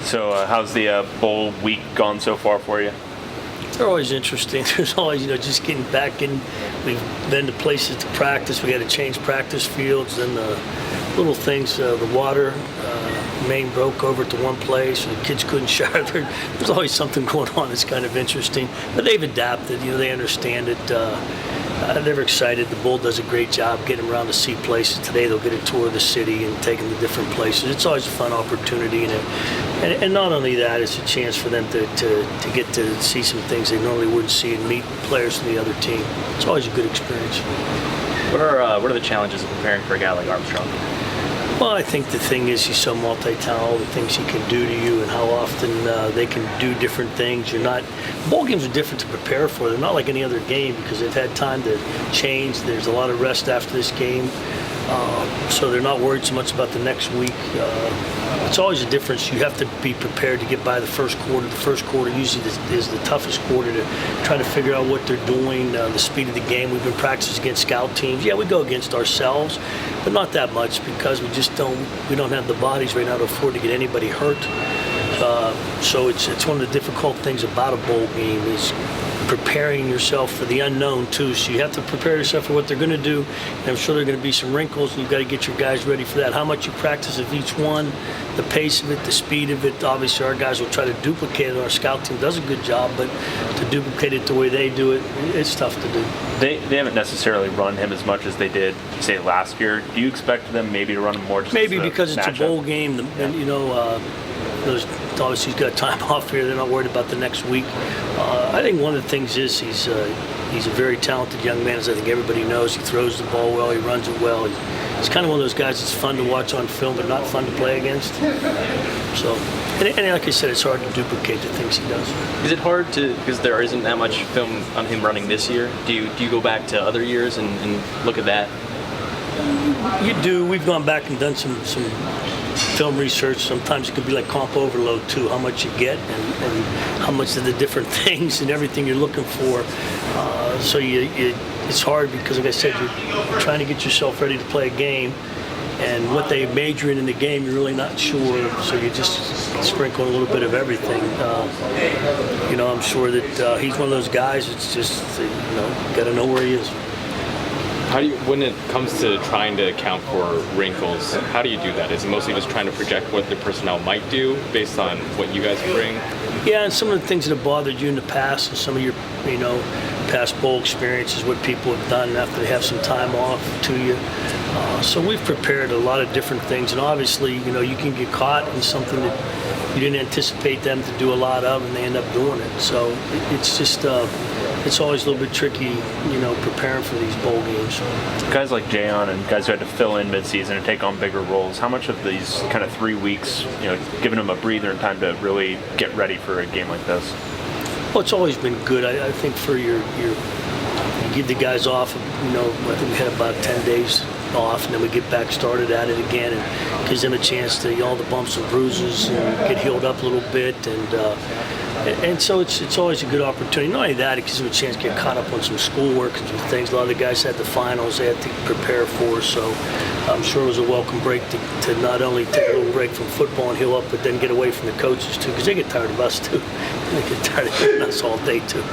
So how's the bowl week gone so far for you? They're always interesting. There's always, just getting back in. We've been to places to practice. We had to change practice fields. Then the little things, the water main broke over to one place. The kids couldn't shower. There's always something going on that's kind of interesting. But they've adapted. They understand it. They're excited. The Bowl does a great job getting them around to see places. Today they'll get a tour of the city and take them to different places. It's always a fun opportunity, and not only that, it's a chance for them to get to see some things they normally wouldn't see and meet players from the other team. It's always a good experience. What are the challenges of preparing for a guy like Armstrong? Well, I think the thing is he's so multi-talented, all the things he can do to you and how often they can do different things. Bowl games are different to prepare for. They're not like any other game because they've had time to change. There's a lot of rest after this game. So they're not worried so much about the next week. It's always a difference. You have to be prepared to get by the first quarter. The first quarter usually is the toughest quarter to try to figure out what they're doing, the speed of the game. We've been practicing against scout teams. Yeah, we go against ourselves, but not that much because we don't have the bodies right now to afford to get anybody hurt. So it's one of the difficult things about a bowl game is preparing yourself for the unknown too. So you have to prepare yourself for what they're going to do. And I'm sure there are going to be some wrinkles, and you've got to get your guys ready for that. How much you practice of each one, the pace of it, the speed of it. Obviously, our guys will try to duplicate it. Our scout team does a good job, but to duplicate it the way they do it, it's tough to do. They haven't necessally run him as much as they did, say, last year. Do you expect them maybe to run him more? Maybe because it's a bowl game, and obviously he's got time off here. They're not worried about the next week. I think one of the things is he's a very talented young man, as I think everybody knows. He throws the ball well. He runs it well. He's kind of one of those guys that's fun to watch on film, but not fun to play against. So, and like I said, it's hard to duplicate the things he does. Is it hard because there isn't that much film on him running this year? Do you go back to other years and look at that? You do. We've gone back and done some film research. Sometimes it could be like comp overload too, how much you get and how much of the different things and everything you're looking for. So it's hard because, like I said, you're trying to get yourself ready to play a game, and what they major in the game, you're really not sure. So you just sprinkle a little bit of everything. I'm sure that he's one of those guys. It's just got to know where he is. How do you, when it comes to trying to account for wrinkles, how do you do that? Is it mostly just trying to project what the personnel might do based on what you guys bring? Yeah, and some of the things that have bothered you in the past and some of your, past bowl experiences, what people have done after they have some time off to you. So we've prepared a lot of different things, and obviously, you can get caught in something that you didn't anticipate them to do a lot of, and they end up doing it. So it's just, it's always a little bit tricky, preparing for these bowl games. Guys like Jayon and guys who had to fill in midseason and take on bigger roles, how much of these kind of 3 weeks, giving them a breather and time to really get ready for a game like this? Well, it's always been good. I think for you give the guys off, I think we had about 10 days off, and then we get back started at it again, and gives them a chance to all the bumps and bruises and get healed up a little bit, and so it's always a good opportunity. Not only that, it gives them a chance to get caught up on some schoolwork and some things. A lot of the guys had the finals they had to prepare for, so I'm sure it was a welcome break to not only take a little break from football and heal up, but then get away from the coaches too, because they get tired of us too. They get tired of hearing us all day too.